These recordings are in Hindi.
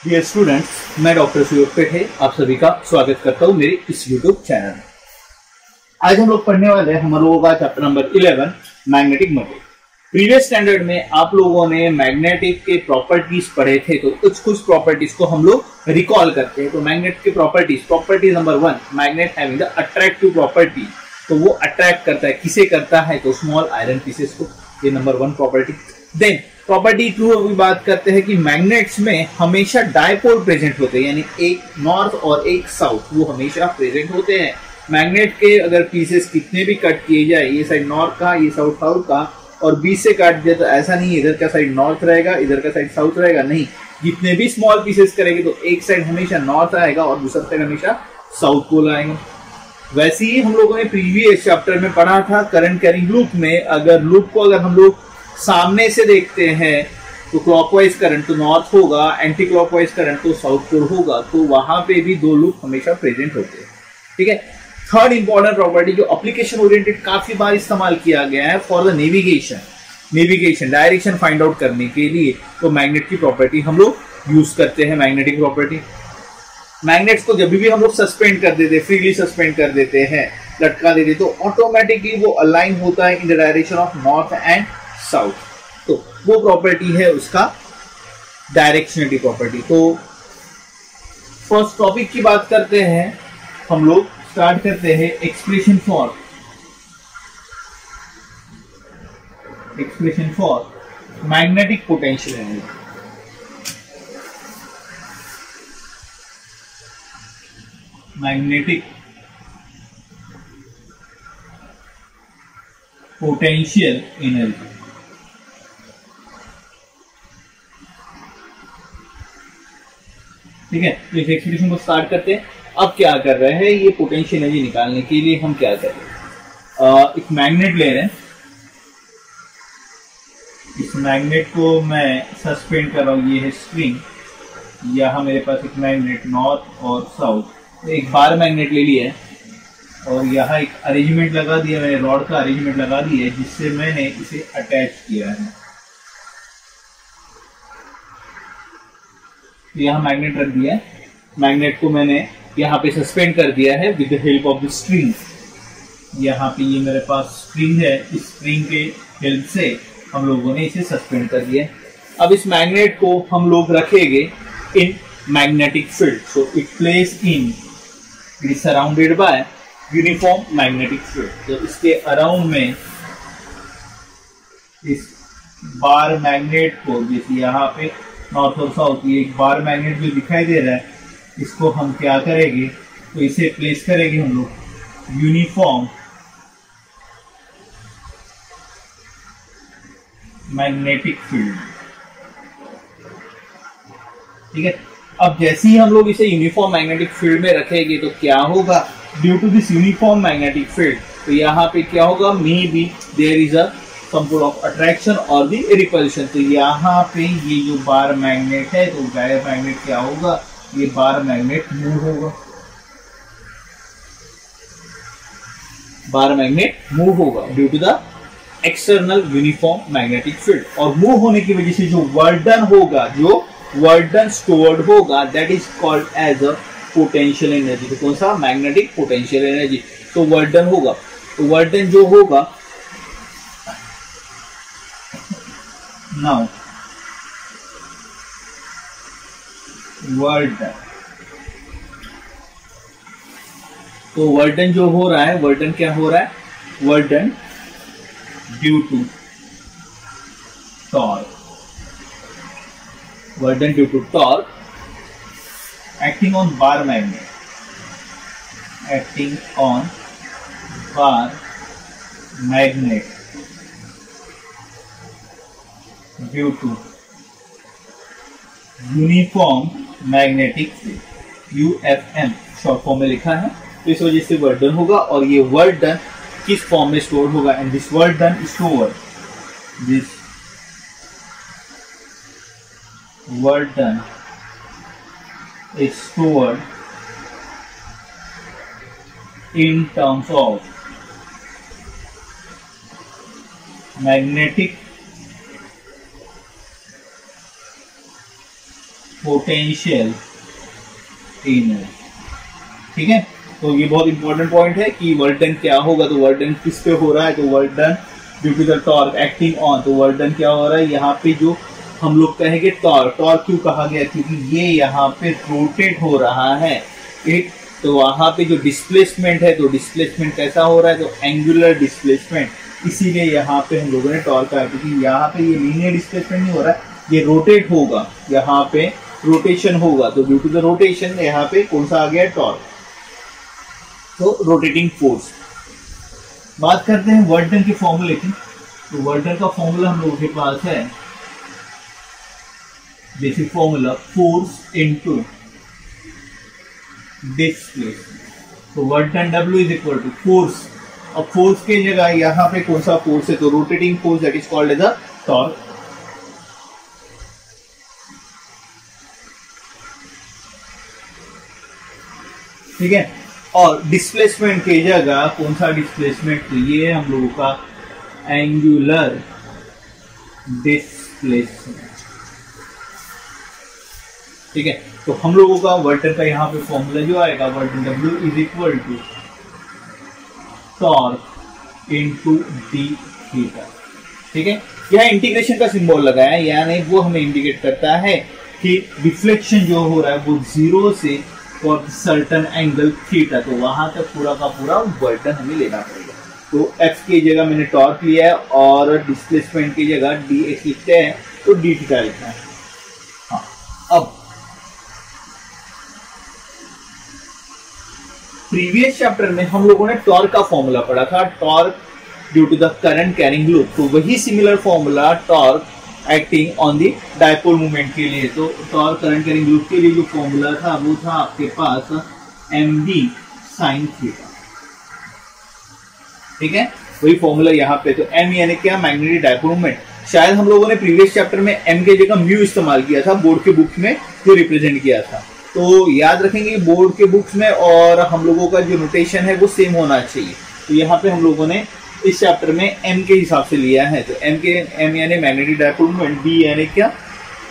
डियर स्टूडेंट्स, मैं डॉक्टर सुयोग पेठे आप सभी का स्वागत करता हूं मेरे इस यूट्यूब चैनल में। आज हम लोग पढ़ने वाले हैं हम लोगों का chapter number 11 magnetic material. Previous standard में आप लोगों ने मैग्नेटिक के प्रॉपर्टीज पढ़े थे, तो कुछ प्रॉपर्टीज को हम लोग रिकॉल करते हैं। तो मैग्नेट के properties number 1, magnet having the attractive property. तो वो अट्रैक्ट करता है, किसे करता है? तो स्मॉल आयरन पीसेस को। ये नंबर 1 प्रॉपर्टी। देन प्रॉपर्टी 2 अभी बात करते हैं कि मैग्नेट्स में हमेशा डायपोल प्रेजेंट होते हैं, यानी एक नॉर्थ और एक साउथ, वो हमेशा प्रेजेंट होते हैं। मैग्नेट के अगर पीसेस कितने भी कट किए जाए, ये साइड नॉर्थ का, ये साउथ का, और बीच से काट दिया तो ऐसा नहीं है इधर का साइड नॉर्थ रहेगा, इधर का साइड साउथ रहेगा, नहीं। जितने भी स्मॉल पीसेस करेंगे तो एक साइड हमेशा नॉर्थ आएगा और दूसरा साइड हमेशा साउथ पोल आएगा। वैसे ही हम लोगों ने प्रीवियस चैप्टर में पढ़ा था करंट कैरिंग लूप में, अगर लूप को अगर हम लोग सामने से देखते हैं तो क्लॉकवाइज करंट तो नॉर्थ होगा, एंटी क्लॉकवाइज करंट तो साउथ पोल होगा। तो वहां पे भी दो लूप हमेशा प्रेजेंट होते हैं, ठीक है। थर्ड इंपॉर्टेंट प्रॉपर्टी जो एप्लीकेशन ओरिएंटेड काफी बार इस्तेमाल किया गया है for the navigation direction find out करने के लिए, तो मैग्नेट की प्रॉपर्टी हम लोग यूज करते हैं। मैग्नेटिक प्रॉपर्टी, मैग्नेट्स को जब भी हम लोग सस्पेंड कर देते, फ्रीली सस्पेंड कर देते हैं, लटका देते, तो ऑटोमेटिकली वो अलाइन होता है in the direction of north and south. तो वो प्रॉपर्टी है उसका डायरेक्शनलिटी प्रॉपर्टी। तो फर्स्ट टॉपिक की बात करते हैं हम लोग, स्टार्ट करते हैं expression for magnetic potential energy. Magnetic potential energy, ठीक है। तो इस एक्सप्रेशन को स्टार्ट करते हैं। अब क्या कर रहे हैं, ये पोटेंशियल एनर्जी निकालने के लिए हम क्या कर रहे हैं, एक मैग्नेट ले रहे हैं। इस मैग्नेट को मैं सस्पेंड कर रहा हूं, ये है स्प्रिंग। यहाँ मेरे पास एक मैग्नेट नॉर्थ और साउथ, तो एक बार मैग्नेट ले लिया है और यहाँ एक अरेंजमेंट लगा दिया, मैंने रॉड का अरेंजमेंट लगा दिया है जिससे मैंने इसे अटैच किया है। यहाँ मैग्नेट रख दिया है, मैग्नेट को मैंने यहाँ पे सस्पेंड कर दिया है with the help of the string. यहाँ पे ये मेरे पास स्प्रिंग है, इस स्प्रिंग के हेल्प से हम लोगों ने इसे सस्पेंड कर दिया है। अब इस मैग्नेट को हम लोग रखेंगे in magnetic field. So it is surrounded by uniform magnetic field. तो इसके अराउंड में इस बार मैग्नेट को, जैसे यहाँ पे नॉर्थ और साउथ, ये एक बार मैग्नेट जो दिखाई दे रहा है, इसको हम क्या करेंगे, तो इसे प्लेस करेंगे हम लोग यूनिफॉर्म मैग्नेटिक फील्ड, ठीक है। अब जैसे ही हम लोग इसे यूनिफॉर्म मैग्नेटिक फील्ड में रखेंगे तो क्या होगा, due to this uniform magnetic field, तो यहाँ पे क्या होगा, maybe there is a some sort of attraction और दी रिपल्शन। तो यहाँ पे ये जो बार मैग्नेट है, तो बार मैग्नेट क्या होगा, ये बार मैग्नेट मूव होगा, बार मैग्नेट मूव होगा due to the external uniform magnetic field. और मूव होने की वजह से जो वर्क डन होगा, जो वर्क डन स्टोर्ड होगा, that is called as a potential energy. तो कौन सा, मैग्नेटिक पोटेंशियल एनर्जी। तो वर्क डन होगा, तो वर्क डन जो होगा, नाउ वर्क डन, तो वर्क डन जो हो रहा है, वर्क डन क्या हो रहा है, work done due to torque, work done due to torque acting on bar magnet, acting on bar magnet due to uniform magnetic field, UFM short form में लिखा है। तो इस वजह से वर्क डन होगा, और ये वर्क डन किस फॉर्म में स्टोर होगा, and this work done store, this work done is stored in terms of magnetic potential energy. ठीक है, तो ये बहुत इंपॉर्टेंट पॉइंट है कि वर्क डन क्या होगा। तो वर्क डन किस पे हो रहा है, तो work done due to the torque acting on. तो वर्क डन क्या हो रहा है, यहाँ पे जो हम लोग कहेंगे टॉर्क। टॉर्क क्यों कहा गया, क्योंकि ये यहाँ पे रोटेट हो रहा है एक। तो वहां पे जो डिस्प्लेसमेंट है, तो डिस्प्लेसमेंट कैसा हो रहा है, तो एंगुलर डिस्प्लेसमेंट, इसीलिए यहाँ पे हम लोगों ने टॉर्क कहा, क्योंकि यहाँ पे ये लीनियर डिस्प्लेसमेंट नहीं हो रहा है, ये रोटेट होगा, यहाँ पे रोटेशन होगा। तो ड्यू टू द रोटेशन यहाँ पे कौन सा आ गया, टॉर्क। तो रोटेटिंग फोर्स। बात करते हैं वर्क डन के फॉर्मूले की। तो वर्क डन का फॉर्मूला हम लोगों के पास है basic formula, force into displacement. तो work done W is equal to force. अब फोर्स के जगह यहाँ पे कौन सा फोर्स है, तो rotating force, that is called as a torque. ठीक है, और डिस्प्लेसमेंट की जगह कौन सा डिस्प्लेसमेंट, तो ये हम लोगों का एंगुलर डिस्प्लेसमेंट। ठीक है, तो हम लोगों का वर्क डन का यहाँ पे फॉर्मूला जो आएगा, work done W is equal to torque into d theta. ठीक है, यह इंटीग्रेशन का सिंबल लगाया है, यानी वो हमें इंडिकेट करता है कि डिफ्लेक्शन जो हो रहा है वो 0 से फॉर सर्टन एंगल थीटा। तो वहां तक पूरा का पूरा वर्क डन हमें लेना पड़ेगा। तो x की जगह मैंने टॉर्क लिया है और डिस्प्लेसमेंट की जगह dx लिखते हैं, तो डी थीटा लिखना है। हाँ, अब प्रीवियस चैप्टर में हम लोगों ने टॉर्क का फॉर्मूला पढ़ा था, torque due to the current carrying loop. तो वही similar formula torque acting on the dipole movement के लिए। तो टॉर्क करंट कैरिंग लूप के लिए जो फॉर्मूला था वो था आपके पास mb sin थीटा। ठीक है, वही फॉर्मूला यहाँ पे। तो m यानी क्या, मैग्नेटिक डायपोल मूवमेंट। शायद हम लोगों ने प्रीवियस चैप्टर में m के जगह म्यू इस्तेमाल किया था, बोर्ड के बुक में जो रिप्रेजेंट किया था। तो याद रखेंगे बोर्ड के बुक्स में और हम लोगों का जो नोटेशन है वो सेम होना चाहिए। तो यहाँ पे हम लोगों ने इस चैप्टर में m के हिसाब से लिया है। तो m यानी मैग्नेटिक डायपोल मूवमेंट, b यानी क्या,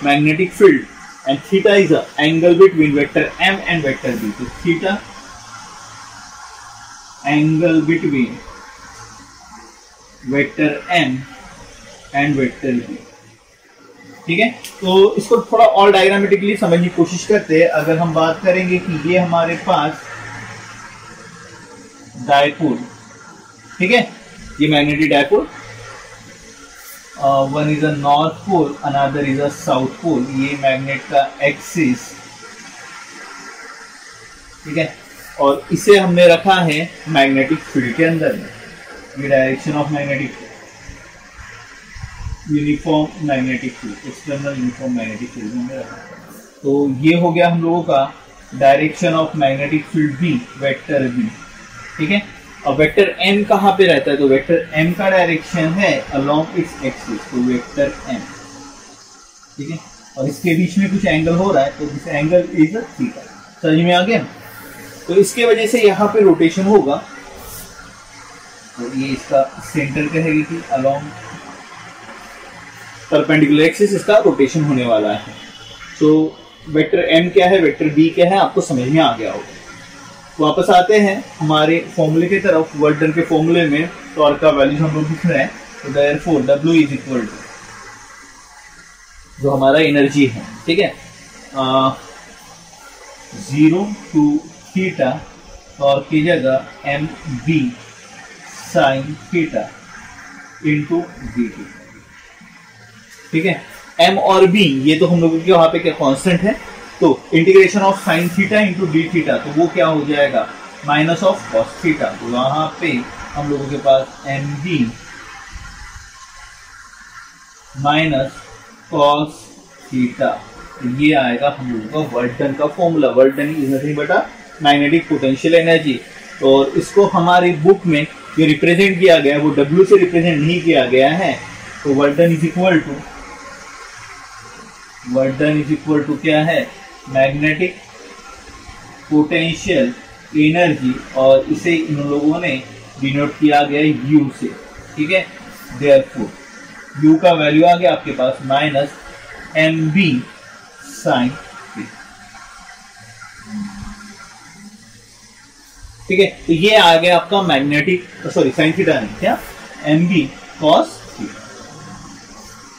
magnetic field, and theta is the angle between vector m and vector b। तो theta angle between vector m and vector b। ठीक है, तो इसको थोड़ा और डायग्रामेटिकली समझने की कोशिश करते हैं। अगर हम बात करेंगे कि ये हमारे पास डायपोल, ठीक है, ये magnetic dipole, one is a north pole, another is a south pole. ये मैग्नेट का एक्सिस, ठीक है, और इसे हमने रखा है मैग्नेटिक फील्ड के अंदर में। ये direction of magnetic uniform magnetic field, external uniform magnetic field में रखा। तो ये हो गया हम लोगों का direction of magnetic field B, vector B. ठीक है, और वेक्टर m कहाँ पे रहता है, तो वेक्टर m का डायरेक्शन है अलोंग इट्स एक्सिस, तो वेक्टर m। ठीक है, और इसके बीच में कुछ एंगल हो रहा है, तो दिस एंगल इज थीटा। समझ में आ गया। तो इसके वजह से यहाँ पे रोटेशन होगा। तो ये इसका सेंटर कहेगी कि अलोंग परपेंडिकुलर एक्सिस इसका रोटेशन होने वाला है। तो वेक्टर m क्या है, वेक्टर b क्या है, आपको समझ में आ गया होगा। वापस आते हैं हमारे फॉर्मूले की तरफ। वर्क डन के फॉर्मूले में टॉर्क का वैल्यू हम लोग लिख रहे हैं, तो therefore W is equal to जो हमारा एनर्जी है, ठीक है, 0 टू थीटा, टॉर्क की जगह mb sin theta into dt। ठीक है, m और b ये तो हम लोगों के वहां पे क्या कांस्टेंट है, तो integration of sine theta into D theta, तो वो क्या हो जाएगा, माइनस ऑफ कॉस थीटा। तो वहां पे हम लोगों के पास mb माइनस कॉस थीटा, तो ये आएगा हम लोगों का वर्क डन का formula. Work done is nothing but magnetic potential energy. और इसको हमारी बुक में जो रिप्रेजेंट किया गया है वो W से रिप्रेजेंट नहीं किया गया है। तो work done is equal to क्या है, मैग्नेटिक पोटेंशियल एनर्जी, और इसे इन लोगों ने डिनोट किया गया U से। ठीक है, देयरफॉर U का वैल्यू आ गया आपके पास माइनस mb sin ठीक है, तो ये आ गया आपका मैग्नेटिक, सॉरी साइन थीटा नहीं, क्या एम बी कॉस थीटा।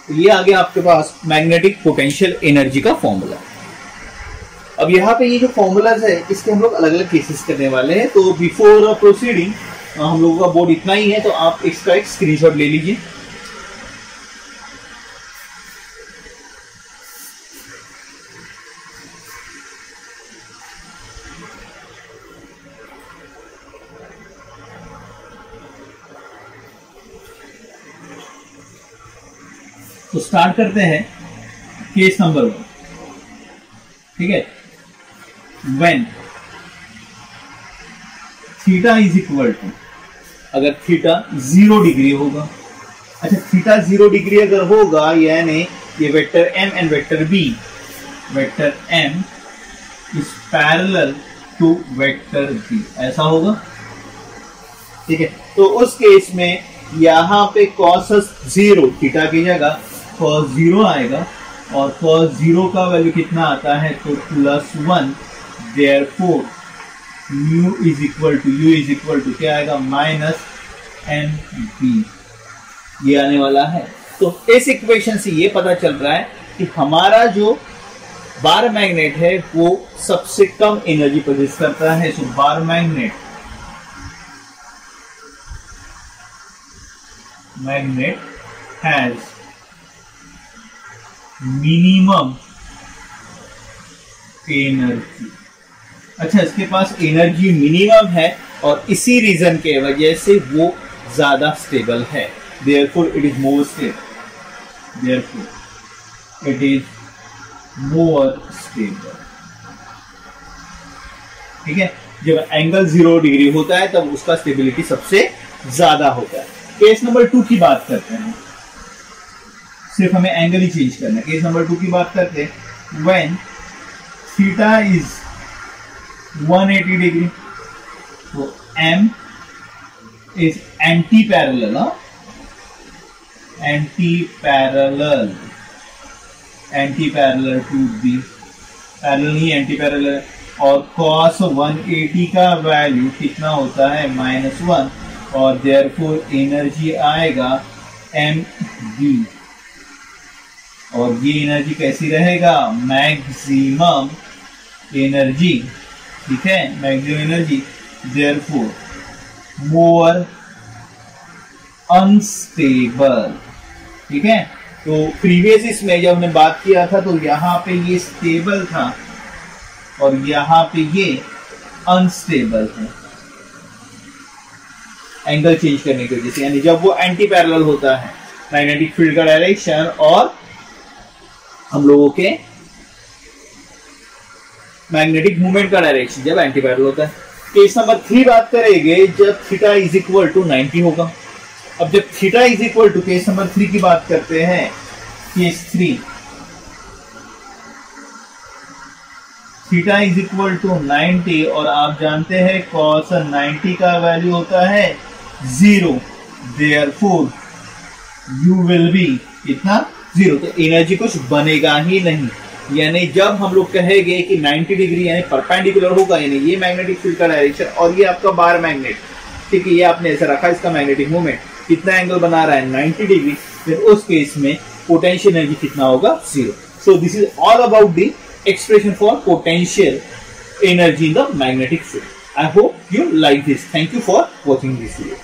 तो ये आ गया आपके पास मैग्नेटिक पोटेंशियल एनर्जी का फॉर्मूला। अब यहाँ पे ये जो फॉर्मूलाज है इसके हम लोग अलग अलग केसेस करने वाले हैं। तो बिफोर प्रोसीडिंग हम लोगों का बोर्ड इतना ही है, तो आप इसका एक स्क्रीनशॉट ले लीजिए। तो स्टार्ट करते हैं केस नंबर 1। ठीक है, when theta is equal to, अगर थीटा 0 डिग्री होगा, अच्छा थीटा 0 डिग्री अगर होगा यानी ये vector m and vector b, vector m is parallel to vector b, ऐसा होगा। ठीक है, तो उस केस में यहां पे cos 0 थीटा की जगह cos 0 आएगा और cos 0 का वैल्यू कितना आता है तो +1, therefore u is equal to क्या आएगा -mb, ये आने वाला है। तो इस इक्वेशन से ये पता चल रहा है कि हमारा जो बार मैग्नेट है वो सबसे कम एनर्जी प्रोड्यूस करता है। So bar magnet has minimum energy. अच्छा, इसके पास एनर्जी मिनिमम है और इसी रीजन के वजह से वो ज्यादा स्टेबल है। Therefore it is more stable. ठीक है, जब एंगल 0 डिग्री होता है तब उसका स्टेबिलिटी सबसे ज्यादा होता है। केस नंबर 2 की बात करते हैं, सिर्फ हमें एंगल ही चेंज करना है। केस नंबर 2 की बात करते हैं, व्हेन थीटा इज 180 डिग्री, तो m is anti parallel to b, parallel नहीं एंटी पैरेलल, और cos 180 का वैल्यू कितना होता है -1, और देयरफॉर एनर्जी आएगा mb, और ये एनर्जी कैसी रहेगा मैक्सिमम एनर्जी। ठीक है, मैक्सिमम एनर्जी, देयरफॉर मोर अनस्टेबल। ठीक है, तो प्रीवियस इसमें जब हमने बात किया था तो यहां पे ये स्टेबल था और यहां पे ये अनस्टेबल है एंगल चेंज करने की वजह से, यानी जब वो एंटी पैरेलल होता है मैग्नेटिक फील्ड का डायरेक्शन और हम लोगों के मैग्नेटिक मूवमेंट का डायरेक्शन जब एंटी पैरेलल होता है। केस नंबर 3 बात करेंगे जब थीटा इज इक्वल टू 90 होगा। अब जब theta is equal to, case number 3 की बात करते हैं, case 3 theta is equal to 90 और आप जानते हैं cos 90 का वैल्यू होता है 0, देयरफॉर u विल बी कितना 0, तो एनर्जी कुछ बनेगा ही नहीं। यानी जब हम लोग कहेंगे कि 90 डिग्री यानी परपेंडिकुलर होगा, यानी ये मैग्नेटिक फील्ड का डायरेक्शन और ये आपका बार मैग्नेट, ठीक है, ये आपने ऐसा रखा, इसका मैग्नेटिक मूवमेंट कितना एंगल बना रहा है 90 डिग्री, फिर उस केस में पोटेंशियल एनर्जी कितना होगा 0। So this is all about the expression for potential energy in the magnetic field. I hope you like this. Thank you for watching this video.